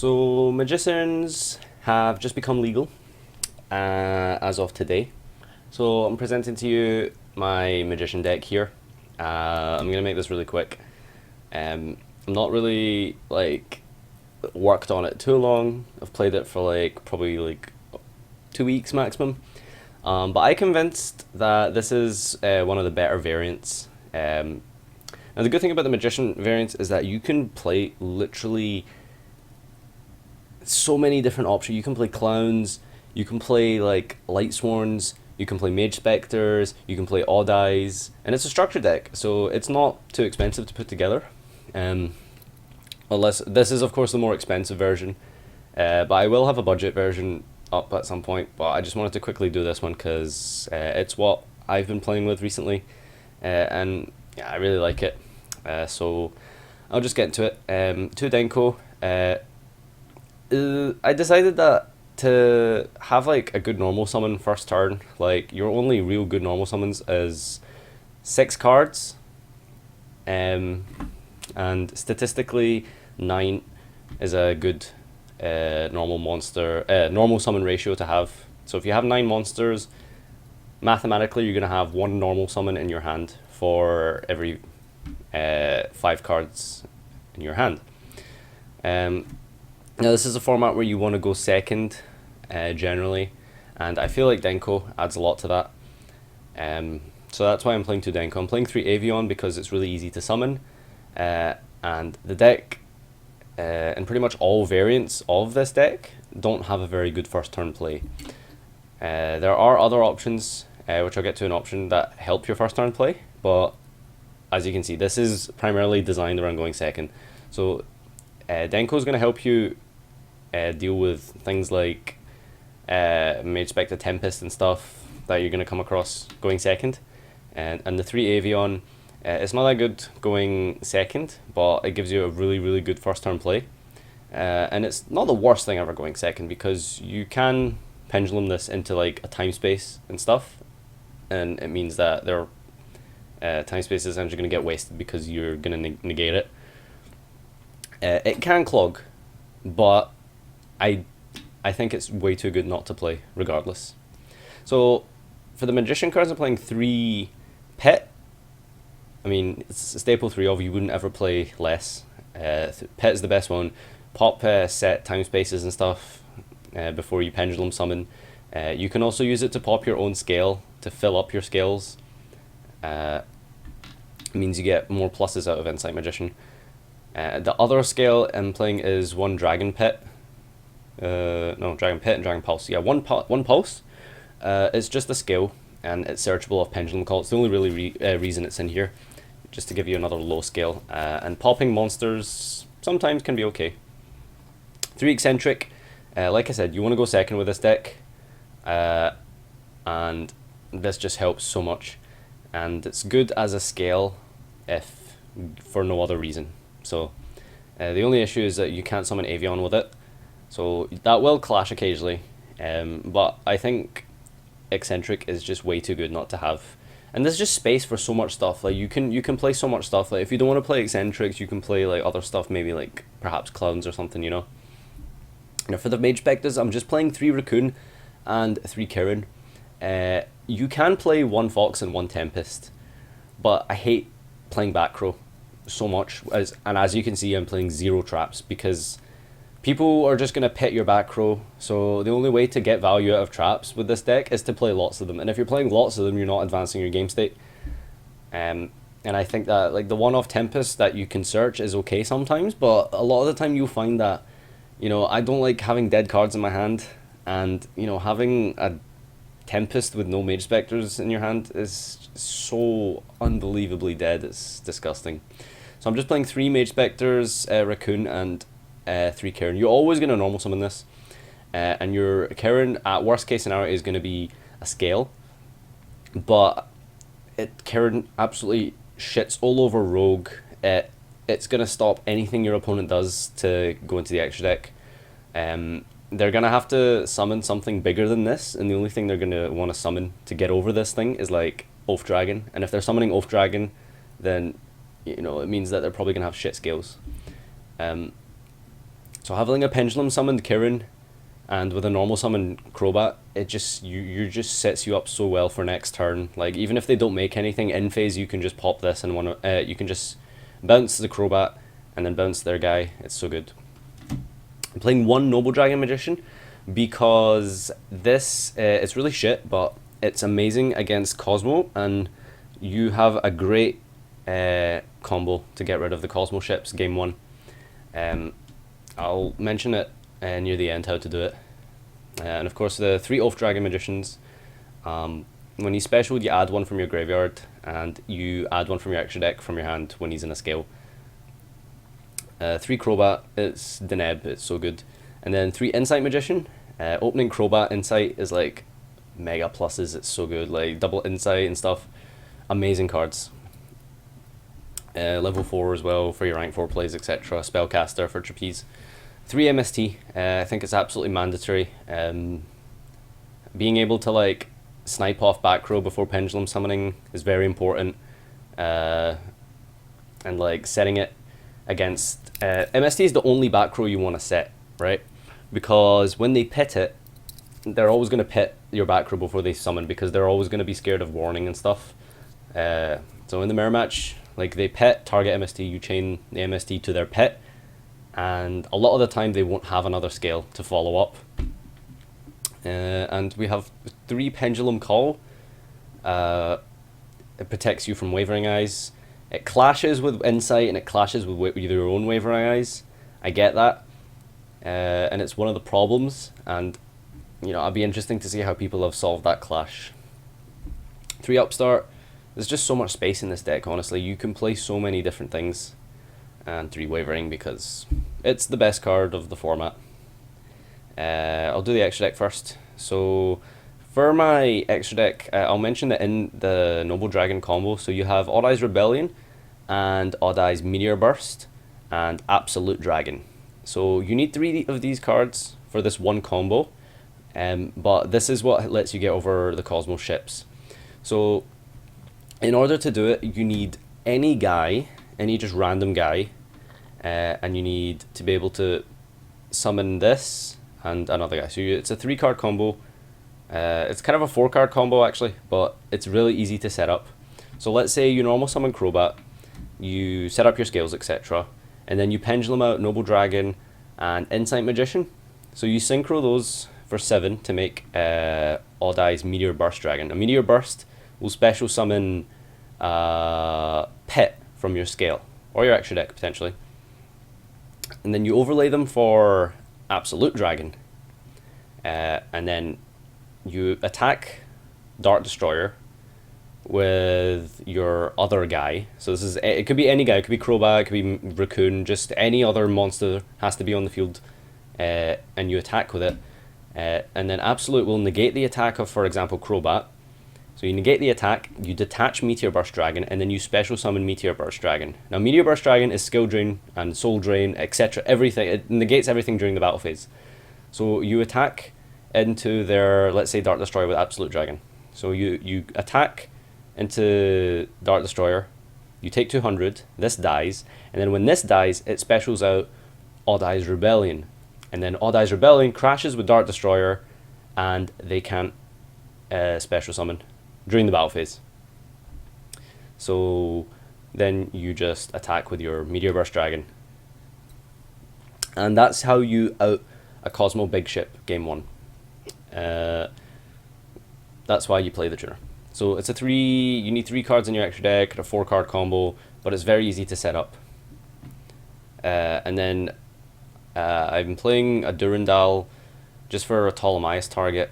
So magicians have just become legal as of today. So I'm presenting to you my magician deck here. I'm gonna make this really quick. I'm not really like worked on it too long. I've played it for probably 2 weeks maximum. But I convinced that this is one of the better variants. Now the good thing about the magician variants is that you can play literally so many different options. You can play clowns, you can play like light sworns, you can play Majespecters, you can play odd eyes, and it's a structure deck, so it's not too expensive to put together. Unless this is of course the more expensive version, but I will have a budget version up at some point. But I just wanted to quickly do this one because it's what I've been playing with recently, and yeah, I really like it. So I'll just get into it. To Denko. I decided that to have like a good normal summon first turn, like your only real good normal summons is 6 cards, and statistically 9 is a good normal summon ratio to have. So if you have 9 monsters, mathematically you're gonna have 1 normal summon in your hand for every 5 cards in your hand. Now this is a format where you want to go second, generally, and I feel like Denko adds a lot to that. So that's why I'm playing 2 Denko. I'm playing 3 Avion because it's really easy to summon, and the deck, and pretty much all variants of this deck, don't have a very good first turn play. There are other options, which I'll get to an option, that help your first turn play, but as you can see, this is primarily designed around going second. So Denko is going to help you deal with things like Majespecter Tempest and stuff that you're going to come across going second. And the 3 Avion, it's not that good going second, but it gives you a really good first turn play. And it's not the worst thing ever going second, because you can pendulum this into like a time space and stuff, and it means that their time space is essentially going to get wasted because you're going to negate it. It can clog, but I think it's way too good not to play regardless. So for the magician cards, I'm playing 3 Pet. I mean, it's a staple 3 of, you wouldn't ever play less. Pet is the best one. Pop set time spaces and stuff before you pendulum summon. You can also use it to pop your own scale to fill up your scales. It means you get more pluses out of Insight Magician. The other scale I'm playing is 1 Dragon Pet. No, Dragon Pet and Dragon Pulse. Yeah, one Pulse. It's just a scale, and it's searchable off Pendulum Call. It's the only really reason it's in here, just to give you another low scale. And popping monsters sometimes can be okay. 3 Eccentric. Like I said, you want to go second with this deck, and this just helps so much. And it's good as a scale, if for no other reason. So the only issue is that you can't summon Avion with it, so that will clash occasionally, but I think Eccentric is just way too good not to have. And there's just space for so much stuff. Like you can play so much stuff. Like if you don't want to play Eccentrics, you can play like other stuff, maybe like perhaps clowns or something, you know. Now for the Majespecters, I'm just playing 3 Raccoon and 3 Kirin. You can play 1 Fox and 1 Tempest, but I hate playing back row so much, and as you can see, I'm playing 0 traps because people are just going to pit your back row. So the only way to get value out of traps with this deck is to play lots of them, and if you're playing lots of them, you're not advancing your game state. And I think that like the one-off Tempest that you can search is okay sometimes, but a lot of the time you'll find that, you know, I don't like having dead cards in my hand, and you know, having a Tempest with no Majespecters in your hand is so unbelievably dead. It's disgusting. So I'm just playing 3 Majespecters, Raccoon, and 3 Kirin. You're always going to normal summon this, and your Kirin at worst case scenario is going to be a scale, but Kirin absolutely shits all over Rogue. It's going to stop anything your opponent does to go into the extra deck. They're going to have to summon something bigger than this, and the only thing they're going to want to summon to get over this thing is like Oath Dragon, and if they're summoning Oath Dragon, then you know it means that they're probably going to have shit scales. So So having a pendulum summoned Kirin and with a normal summon Crobat, it just you just sets you up so well for next turn. Like even if they don't make anything in phase, you can just pop this and you can just bounce the Crobat and then bounce their guy. It's so good. I'm playing one Noble Dragon Magician because this it's really shit, but it's amazing against Cosmo, and you have a great combo to get rid of the Cosmo ships game one. I'll mention it near the end how to do it. And of course the 3 Oath Dragon Magicians, when he's special you add one from your graveyard and you add one from your extra deck from your hand when he's in a scale. 3 Crobat, it's Deneb, it's so good. And then 3 Insight Magician. Opening Crobat Insight is like mega pluses, it's so good, like double Insight and stuff. Amazing cards. Level 4 as well for your rank 4 plays, etc. Spellcaster for Trapeze. 3 MST, I think it's absolutely mandatory. Being able to like snipe off back row before pendulum summoning is very important. And like setting it against MST is the only back row you want to set, right? Because when they pit it, they're always going to pit your back row before they summon, because they're always going to be scared of warning and stuff. So in the mirror match, like they pit, target MST, you chain the MST to their pit, and a lot of the time they won't have another scale to follow up. And we have 3 Pendulum Call. It protects you from Wavering Eyes. It clashes with Insight and it clashes with your own Wavering Eyes. I get that. And it's one of the problems, and you know, it'd be interesting to see how people have solved that clash. 3 Upstart. There's just so much space in this deck, honestly. You can play so many different things. And 3 Wavering because it's the best card of the format. I'll do the extra deck first. So for my extra deck, I'll mention that in the Noble Dragon combo, so you have Odd Eyes Rebellion and Odd Eyes Meteor Burst and Absolute Dragon. So you need 3 of these cards for this one combo, but this is what lets you get over the Cosmo ships. So in order to do it, you need any guy, any just random guy, and you need to be able to summon this and another guy. So it's a 3-card combo. It's kind of a 4-card combo actually, but it's really easy to set up. So let's say you normal summon Crobat, you set up your scales, etc., and then you pendulum out Noble Dragon and Insight Magician. So you synchro those for 7 to make Odd Eyes Meteor Burst Dragon. A Meteor Burst will special summon Pit from your scale, or your extra deck potentially. And then you overlay them for Absolute Dragon. And then you attack Dart Destroyer with your other guy. So this is, it could be any guy, it could be Crobat, it could be Raccoon, just any other monster has to be on the field, and you attack with it. And then Absolute will negate the attack of, for example, Crobat. So you negate the attack, you detach Meteor Burst Dragon, and then you special summon Meteor Burst Dragon. Now Meteor Burst Dragon is skill drain and soul drain, etc. Everything, it negates everything during the battle phase. So you attack into their, let's say, Dart Destroyer with Absolute Dragon. So you attack into Dart Destroyer, you take 200, this dies, and then when this dies, it specials out Odd Eyes Rebellion. And then Odd Eyes Rebellion crashes with Dart Destroyer, and they can't special summon during the battle phase. So then you just attack with your Meteor Burst Dragon. And that's how you out a Cosmo Big Ship game 1. That's why you play the tuner. So it's a you need 3 cards in your extra deck, a 4-card combo, but it's very easy to set up. And then I've been playing a Durandal just for a Ptolemaeus target.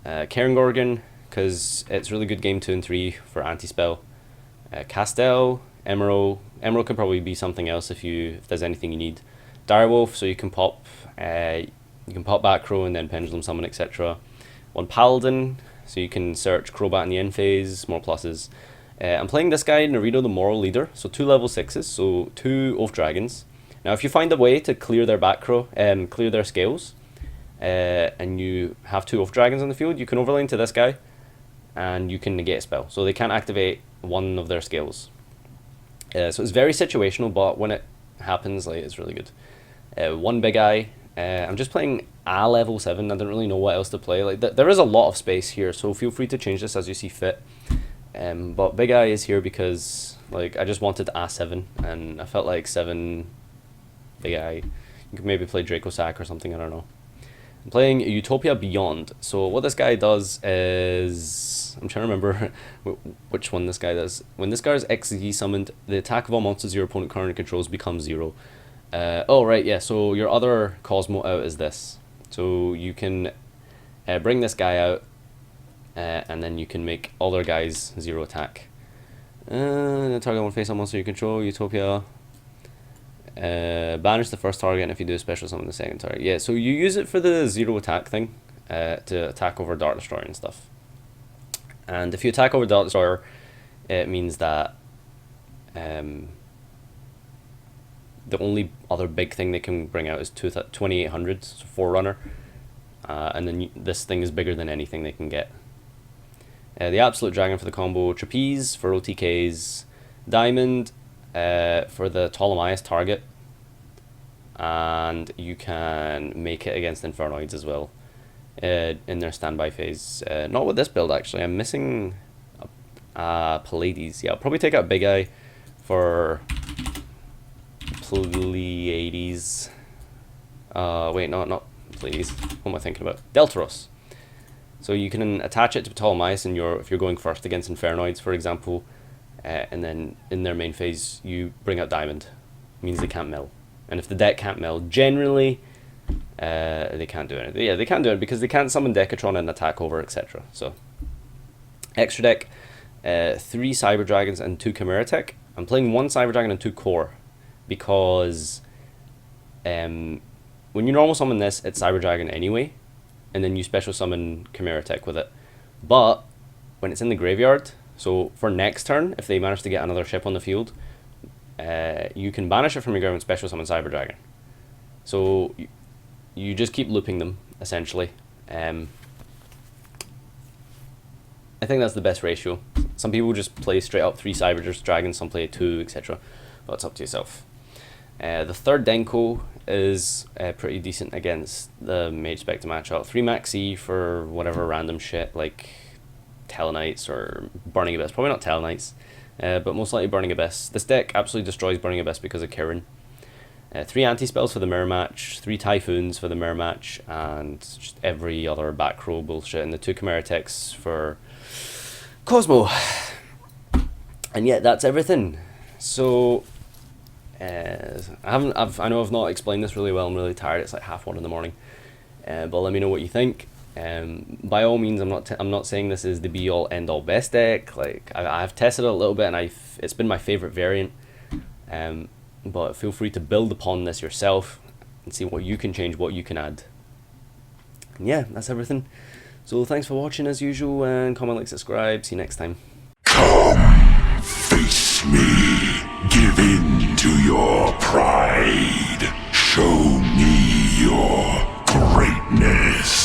Karen Gorgon, because it's really good game 2 and 3 for anti-spell. Castel, Emerald could probably be something else if there's anything you need. Direwolf, so you can pop back row and then pendulum summon, etc. 1 Paladin, so you can search Crobat in the end phase, more pluses. I'm playing this guy, Naruto the Moral Leader, so 2 level 6s, so 2 Oath Dragons. Now if you find a way to clear their back row, clear their scales, and you have 2 Oath Dragons on the field, you can overlay into this guy, and you can negate a spell. So they can't activate one of their scales. So it's very situational, but when it happens, like, it's really good. one big eye. I'm just playing a level 7. I don't really know what else to play. Like there is a lot of space here, so feel free to change this as you see fit. But big eye is here because like I just wanted A7, and I felt like 7 big eye. You could maybe play Draco Sack or something. I don't know. I'm playing Utopia Beyond. So what this guy does is, I'm trying to remember which one this guy does. When this guy is XZ summoned, the attack of all monsters your opponent currently controls becomes 0. Oh right, yeah. So your other Cosmo out is this. So you can bring this guy out, and then you can make all their guys 0 attack. The target won't face a monster you control. Utopia. Banish the first target, and if you do a special summon the second target. Yeah, so you use it for the 0 attack thing, to attack over Dart Destroyer and stuff. And if you attack over Dart Destroyer, it means that the only other big thing they can bring out is 2800, so Forerunner, and then this thing is bigger than anything they can get. The Absolute Dragon for the combo, Trapeze for OTKs, Diamond for the Ptolemaeus target, and you can make it against Infernoids as well in their standby phase. Not with this build actually. I'm missing Pleiades. Yeah, I'll probably take out Big Eye for Pleiades. Wait, no, not Pleiades. What am I thinking about? Deltaros. So you can attach it to Ptolemaeus if you're going first against Infernoids, for example. And then in their main phase, you bring out Diamond. Means they can't mill. And if the deck can't mill, generally, they can't do anything. Yeah, they can't do it because they can't summon Decatron and attack over, etc. So, extra deck, 3 Cyber Dragons and 2 Chimera Tech. I'm playing 1 Cyber Dragon and 2 Core because when you normal summon this, it's Cyber Dragon anyway, and then you special summon Chimera Tech with it. But when it's in the graveyard, so for next turn, if they manage to get another ship on the field, you can banish it from your graveyard and special summon Cyber Dragon. So you just keep looping them, essentially. I think that's the best ratio. Some people just play straight up 3 Cyber Dragons, some play 2, etc. But it's up to yourself. The third Denko is pretty decent against the Majespecter matchup. 3 Maxi for whatever random shit, like Telenites or Burning Abyss. Probably not Telenites, but most likely Burning Abyss. This deck absolutely destroys Burning Abyss because of Kirin. 3 anti-spells for the mirror match, 3 Typhoons for the mirror match, and just every other back row bullshit, and the 2 Chimera Techs for Cosmo. And yeah, that's everything. So I know I've not explained this really well. I'm really tired. It's like 1:30 in the morning. But let me know what you think. By all means, I'm not saying this is the be all end all best deck. Like I've tested it a little bit, and it's been my favorite variant. But feel free to build upon this yourself and see what you can change, what you can add. And yeah, that's everything. So thanks for watching as usual, and comment, like, subscribe. See you next time. Come, face me, give in to your pride, show me your greatness.